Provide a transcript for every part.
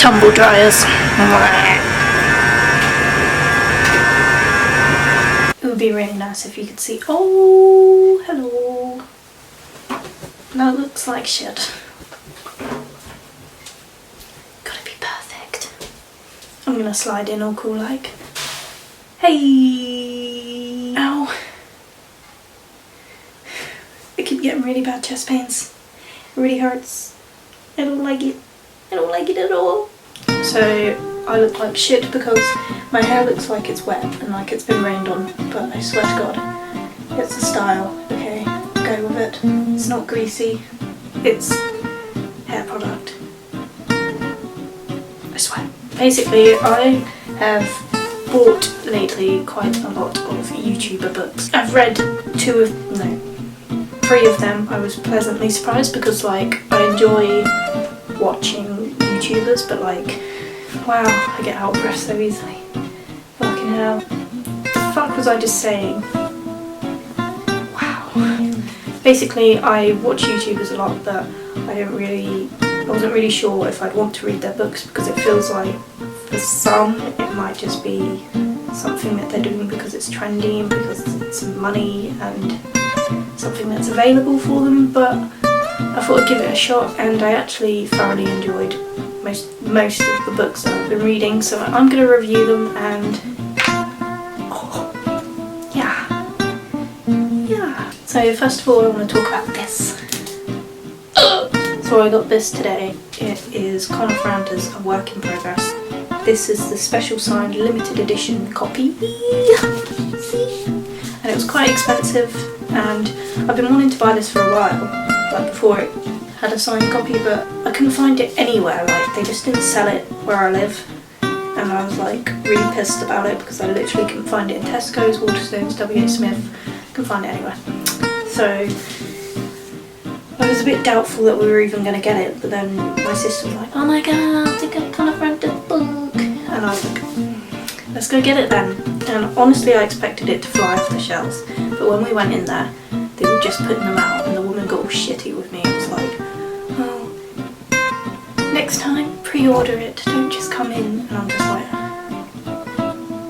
tumble dryers. It would be really nice if you could see. Oh, hello. That looks like shit. Gotta be perfect. I'm gonna slide in all cool like. Hey! Ow. I keep getting really bad chest pains. It really hurts. I don't like it. I don't like it at all. So I look like shit because my hair looks like it's wet and like it's been rained on, but I swear to God, it's a style, okay? Go with it. It's not greasy. It's hair product. I swear. Basically, I have bought lately quite a lot of YouTuber books. I've read 3 of them. I was pleasantly surprised because like I enjoy watching YouTubers, but like, wow, I get out of breath so easily. Fucking hell. The fuck was I just saying? Wow. Basically, I watch YouTubers a lot, but I wasn't really sure if I'd want to read their books because it feels like for some it might just be something that they're doing because it's trendy and because it's money and something that's available for them, but I thought I'd give it a shot and I actually thoroughly enjoyed most of the books that I've been reading, so I'm going to review them and yeah. So first of all I want to talk about this. So I got this today. It is Connor Franta's A Work in Progress. This is the special signed limited edition copy. And it was quite expensive and I've been wanting to buy this for a while, like before it had a signed copy, but I couldn't find it anywhere. Like they just didn't sell it where I live and I was like really pissed about it because I literally couldn't find it in Tesco's, Waterstones, W.H. Smith, couldn't find it anywhere. So I was a bit doubtful that we were even going to get it, but then my sister was like, oh my god, I think I kind of rented the book, and I was like, let's go get it then. And honestly I expected it to fly off the shelves, but when we went in there they were just putting them out and the woman got all shitty with me. It was like, oh, next time pre-order it, don't just come in. And I'm just like,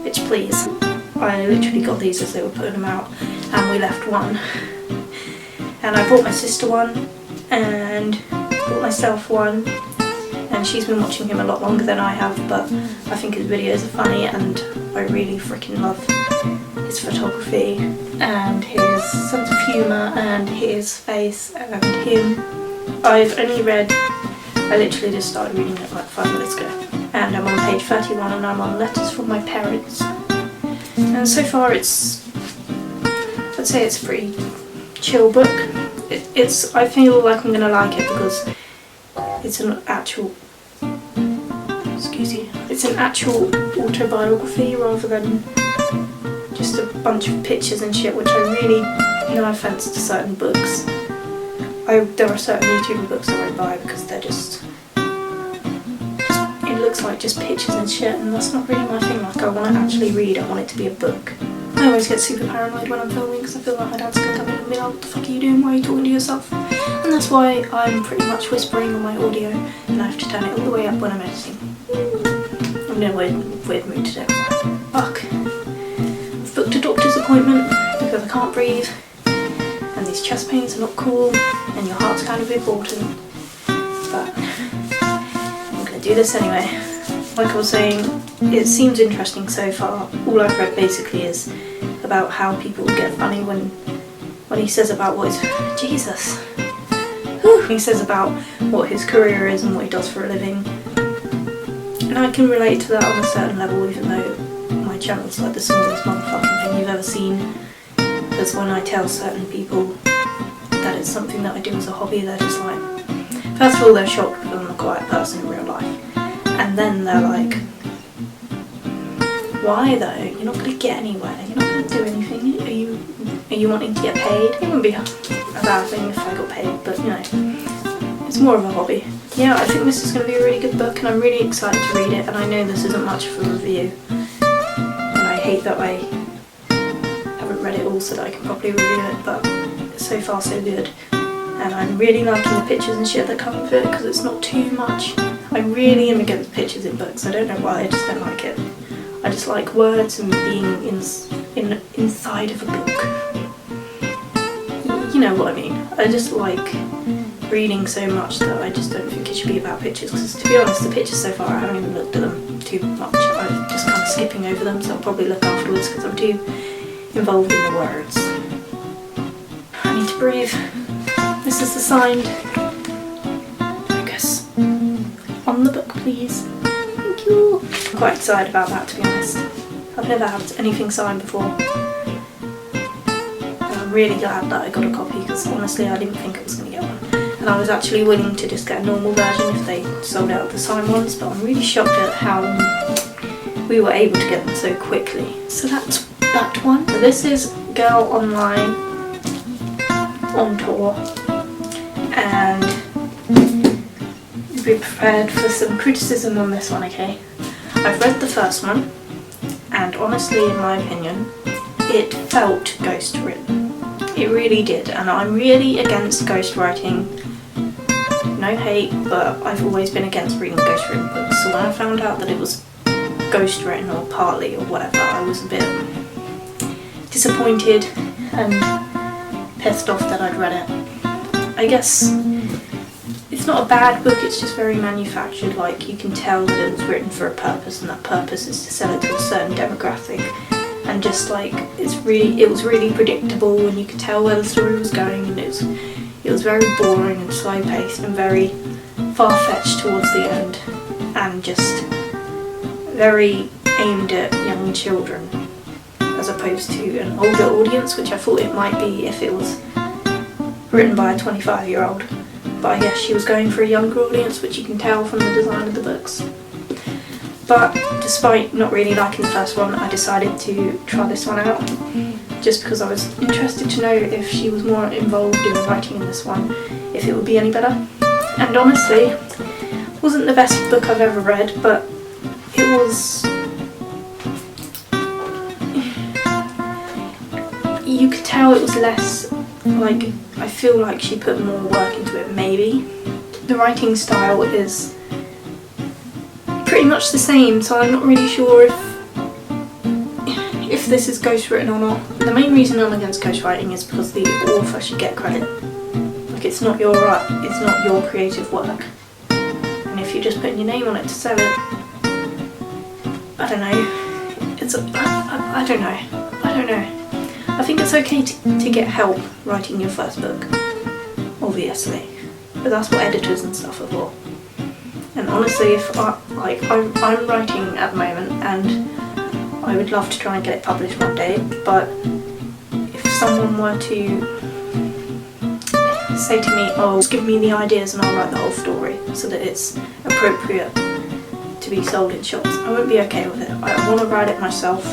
bitch please. I literally got these as they were putting them out and we left one. And I bought my sister one and bought myself one, and she's been watching him a lot longer than I have, but I think his videos are funny and I really freaking love his photography and his sense of humour and his face and him. I literally just started reading it like 5 minutes ago, and I'm on page 31 and I'm on Letters from My Parents, and so far I'd say it's a pretty chill book. I feel like I'm gonna like it because it's an actual autobiography rather than just a bunch of pictures and shit, which I really, no offense to certain books, there are certain YouTuber books that I buy because they're just it looks like just pictures and shit, and that's not really my thing. Like I want to actually read, I want it to be a book. I always get super paranoid when I'm filming because I feel like my dad's going to come in and be like, what the fuck are you doing, why are you talking to yourself? And that's why I'm pretty much whispering on my audio and I have to turn it all the way up when I'm editing. I'm in a weird mood today. Fuck. I've booked a doctor's appointment because I can't breathe and these chest pains are not cool and your heart's kind of important, but I'm going to do this anyway. Like I was saying, it seems interesting so far. All I've read basically is about how people get funny when he says about what his Jesus. Whew. He says about what his career is and what he does for a living. And I can relate to that on a certain level, even though my channel's like the smallest motherfucking thing you've ever seen. Because when I tell certain people that it's something that I do as a hobby, they're just like, first of all they're shocked because I'm a quiet person in real life. And then they're like, why though? You're not going to get anywhere, you're not going to do anything, are you wanting to get paid? It wouldn't be a bad thing if I got paid, but you know, it's more of a hobby. Yeah, I think this is going to be a really good book and I'm really excited to read it, and I know this isn't much of a review, and I hate that I haven't read it all so that I can properly review it, but so far so good. And I'm really liking the pictures and shit that come with it because it's not too much. I really am against pictures in books. I don't know why, I just don't like it. I just like words and being inside of a book. You know what I mean. I just like reading so much that I just don't think it should be about pictures, because to be honest, the pictures so far I haven't even looked at them too much. I'm just kind of skipping over them, so I'll probably look afterwards because I'm too involved in the words. I need to breathe. This is the signed focus on the book, please. Thank you. I'm quite excited about that, to be honest. I've never had anything signed before. I'm really glad that I got a copy, because honestly I didn't think I was going to get one. And I was actually willing to just get a normal version if they sold out the signed ones, but I'm really shocked at how we were able to get them so quickly. So that's that one. So this is Girl Online on tour, and be prepared for some criticism on this one, okay? I've read the first one, and honestly, in my opinion, it felt ghost written. It really did, and I'm really against ghostwriting. No hate, but I've always been against reading ghostwritten books, so when I found out that it was ghostwritten or partly or whatever, I was a bit disappointed and pissed off that I'd read it. I guess it's not a bad book, it's just very manufactured. Like, you can tell that it was written for a purpose, and that purpose is to sell it to a certain demographic. And just like, it was really predictable, and you could tell where the story was going, and it was very boring and slow paced and very far-fetched towards the end, and just very aimed at young children as opposed to an older audience, which I thought it might be if it was written by a 25-year-old. But I guess she was going for a younger audience, which you can tell from the design of the books. But despite not really liking the first one, I decided to try this one out, just because I was interested to know if she was more involved in the writing in this one, if it would be any better. And honestly, it wasn't the best book I've ever read, but it was... you could tell it was less, like, I feel like she put more work into it, maybe. The writing style is pretty much the same, so I'm not really sure if this is ghostwritten or not. The main reason I'm against ghostwriting is because the author should get credit. Like, it's not your creative work. And if you're just putting your name on it to sell it, I don't know. I don't know. I think it's okay to get help writing your first book, obviously, but that's what editors and stuff are for. And honestly, if I'm writing at the moment, and I would love to try and get it published one day, but if someone were to say to me, oh, just give me the ideas and I'll write the whole story so that it's appropriate to be sold in shops, I wouldn't be okay with it. I want to write it myself.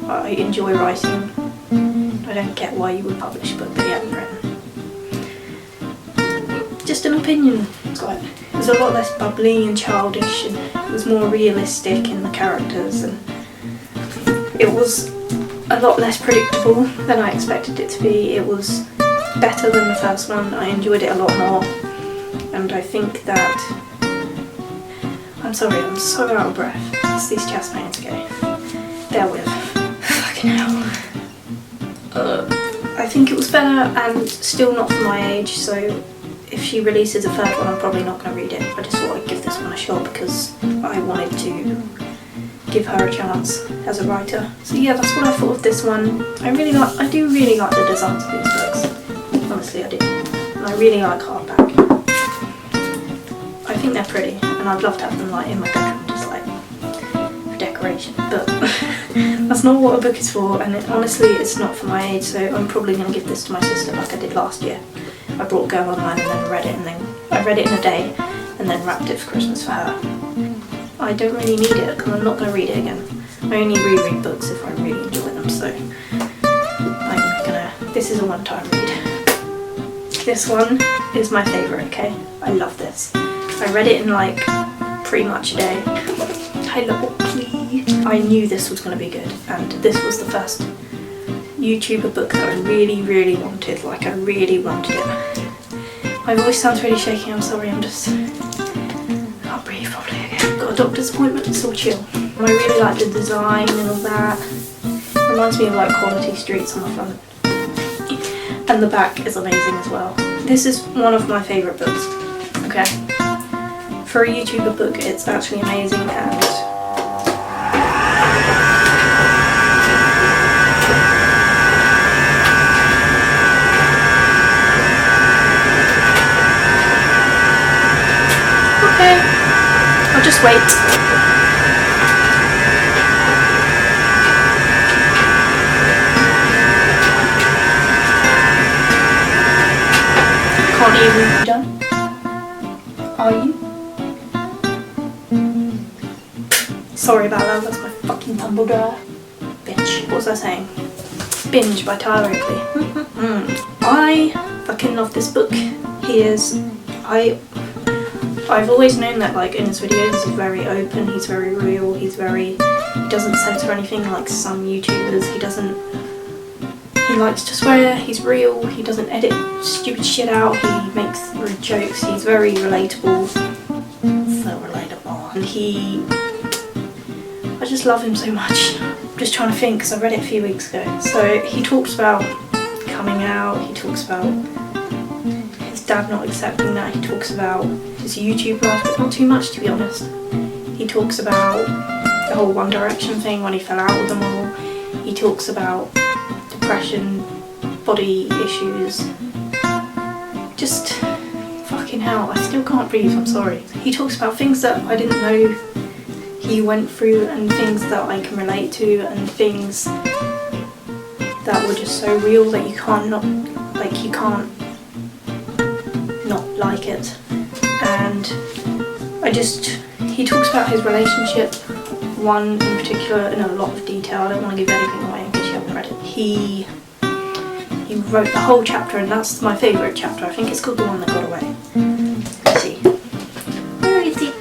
I enjoy writing. I don't get why you would publish a book that you haven't written. Just an opinion. It was a lot less bubbly and childish, and it was more realistic in the characters, and it was a lot less predictable than I expected it to be. It was better than the first one. I enjoyed it a lot more, and I think that... I'm sorry, I'm so out of breath. It's these chest pains, okay? Bear with. Fucking hell. I think it was better and still not for my age, so if she releases a third one I'm probably not going to read it. I just thought I'd give this one a shot because I wanted to give her a chance as a writer. So yeah, that's what I thought of this one. I do really like the designs of these books. Honestly, I do. And I really like hardback. I think they're pretty, and I'd love to have them like in my bedroom, just like for decoration. But that's not what a book is for, and honestly it's not for my age, so I'm probably going to give this to my sister like I did last year. I brought Girl Online and then read it, and then I read it in a day and then wrapped it for Christmas for her. I don't really need it because I'm not going to read it again. I only reread books if I really enjoy them, so this is a one-time read. This one is my favourite, okay? I love this. I read it in like pretty much a day. Hello, please. I knew this was going to be good, and this was the first YouTuber book that I really, really wanted. Like, I really wanted it. My voice sounds really shaky, I'm sorry, I can't breathe properly. doctor's appointment, it's all chill. And I really like the design and all that. It reminds me of like Quality Streets on the front. And the back is amazing as well. This is one of my favourite books, okay? For a YouTuber book, it's actually amazing. And okay, I'll just wait. Can't even be done. Are you? Sorry about that, that's my fucking tumble dryer. Bitch. What was I saying? Binge by Tyler Oakley. I fucking love this book. I've always known that like in his videos he's very open, he's very real, he doesn't censor anything like some YouTubers, he likes to swear, he's real, he doesn't edit stupid shit out, he makes rude jokes, he's very relatable. So relatable. And I just love him so much. I'm just trying to think because I read it a few weeks ago. So he talks about coming out, he talks about his dad not accepting that, he talks about his YouTube life, but not too much to be honest. He talks about the whole One Direction thing when he fell out with them all. He talks about depression, body issues, just fucking hell, I still can't breathe, I'm sorry. He talks about things that I didn't know he went through and things that I can relate to and things that were just so real that you can't not like it. And he talks about his relationship, one in particular in a lot of detail. I don't want to give anything away in case you haven't read it. He wrote the whole chapter and that's my favourite chapter. I think it's called The One That Got Away. Let's see. Where is it?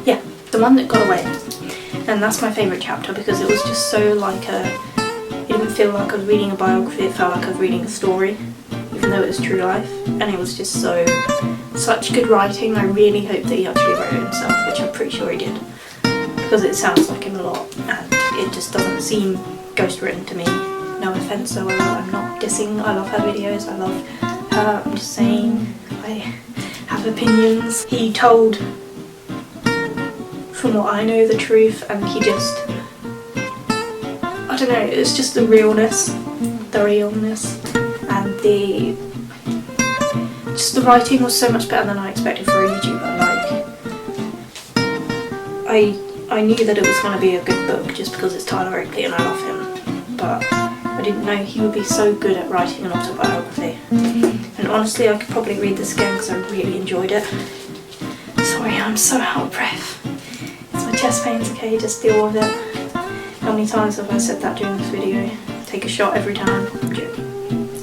Yeah, The One That Got Away. And that's my favourite chapter because it was just so like it didn't feel like I was reading a biography, it felt like I was reading a story, even though it was true life. And it was just such good writing. I really hope that he actually wrote it himself, which I'm pretty sure he did. Because it sounds like him a lot and it just doesn't seem ghost written to me. No offence, so I'm not dissing, I love her videos, I love her, I'm just saying I have opinions. He told, from what I know, the truth, and he just, I don't know, it's just the realness, and the writing was so much better than I expected for a YouTuber. Like, I knew that it was going to be a good book just because it's Tyler Oakley and I love him, but I didn't know he would be so good at writing an autobiography. And honestly, I could probably read this again because I really enjoyed it. Sorry, I'm so out of breath. It's my chest pains, okay, just deal with it. How many times have I said that during this video? Take a shot every time. I'm joking.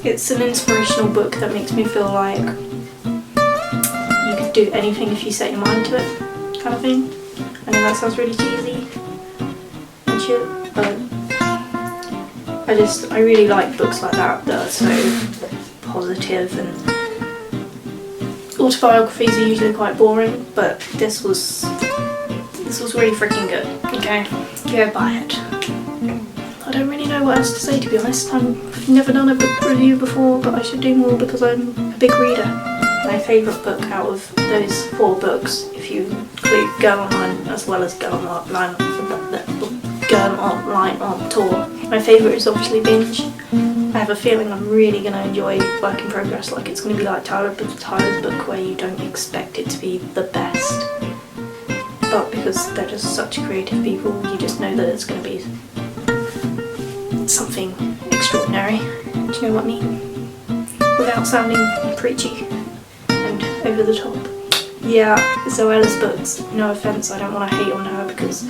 It's an inspirational book that makes me feel like you could do anything if you set your mind to it, kind of thing. I know that sounds really cheesy and shit, but I really like books like that are so positive. And autobiographies are usually quite boring, but this was really freaking good. Okay, go buy it. I don't really know what else to say, to be honest. I've never done a book review before, but I should do more because I'm a big reader. My favourite book out of those 4 books, if you include Girl Online as well as Girl Online on Tour, my favourite is obviously Binge. I have a feeling I'm really going to enjoy Work in Progress. Like, it's going to be like Tyler's book where you don't expect it to be the best, but because they're just such creative people, you just know that it's going to be something extraordinary. Do you know what I mean? Without sounding preachy and over the top. Yeah, Zoella's books, no offence, I don't want to hate on her because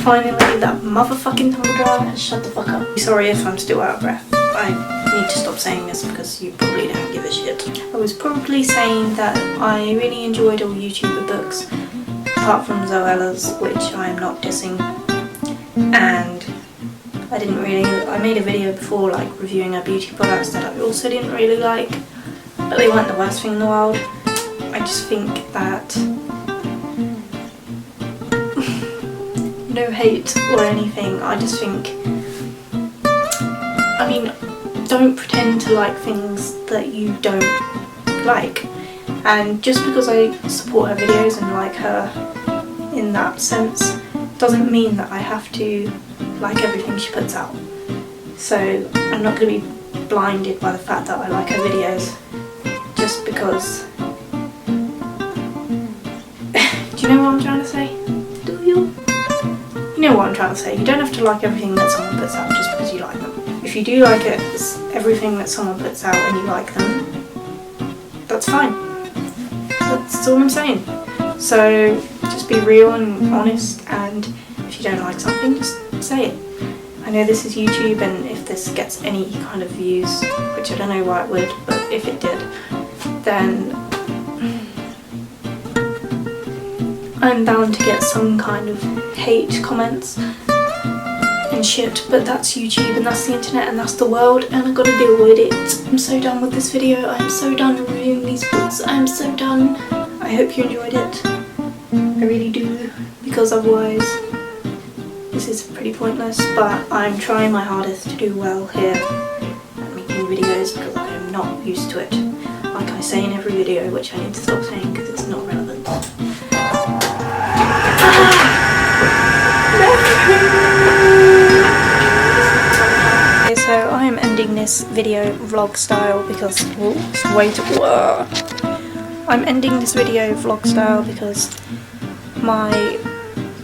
finally, that motherfucking tumble dryer has shut the fuck up. Sorry if I'm still out of breath. I need to stop saying this because you probably don't give a shit. I was probably saying that I really enjoyed all YouTuber books, apart from Zoella's, which I am not dissing, and I made a video before like reviewing her beauty products that I also didn't really like, but they weren't the worst thing in the world. I just think that no hate or anything, I just think, I mean, don't pretend to like things that you don't like, and just because I support her videos and like her in that sense doesn't mean that I have to like everything she puts out. So I'm not going to be blinded by the fact that I like her videos just because. Do you know what I'm trying to say? Do you? You know what I'm trying to say. You don't have to like everything that someone puts out just because you like them. If you do like everything that someone puts out and you like them, that's fine. That's all I'm saying. So just be real and honest, and if you don't like something, just say it. I know this is YouTube, and if this gets any kind of views, which I don't know why it would, but if it did, then I'm bound to get some kind of hate comments and shit, but that's YouTube and that's the internet and that's the world, and I've got to deal with it. I'm so done with this video. I'm so done reviewing these books. I'm so done. I hope you enjoyed it. I really do, because otherwise this is pretty pointless, but I'm trying my hardest to do well here at making videos because I am not used to it. Like I say in every video, which I need to stop saying because it's not relevant. Okay, so I am ending this video vlog style because I'm ending this video vlog style because my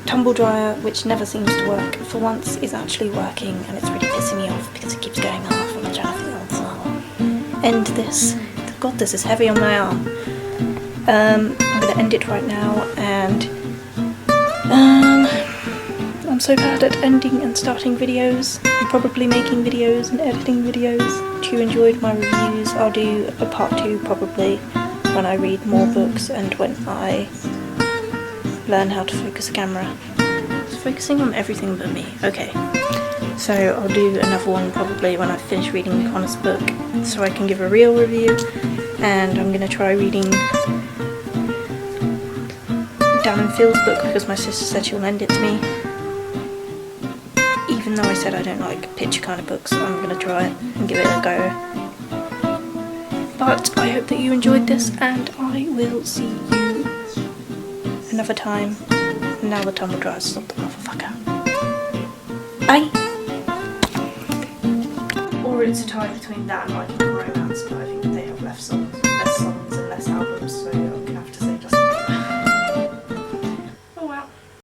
tumble dryer, which never seems to work, for once is actually working, and it's really pissing me off because it keeps going off and I'm trying to feel end this. God, this is heavy on my arm. I'm going to end it right now, and I'm so bad at ending and starting videos. I'm probably making videos and editing videos. If you enjoyed my reviews, I'll do a part 2 probably when I read more books and when I learn how to focus a camera. It's focusing on everything but me. Okay, so I'll do another one probably when I finish reading Connor's book so I can give a real review, and I'm going to try reading Dan and Phil's book because my sister said she'll lend it to me. Even though I said I don't like picture kind of books, I'm going to try it and give it a go. But I hope that you enjoyed this, and I will see you another time. Now the tumble dryer's stopped the motherfucker. Bye! Or it's a tie between that and like a romance, but I think they have left some.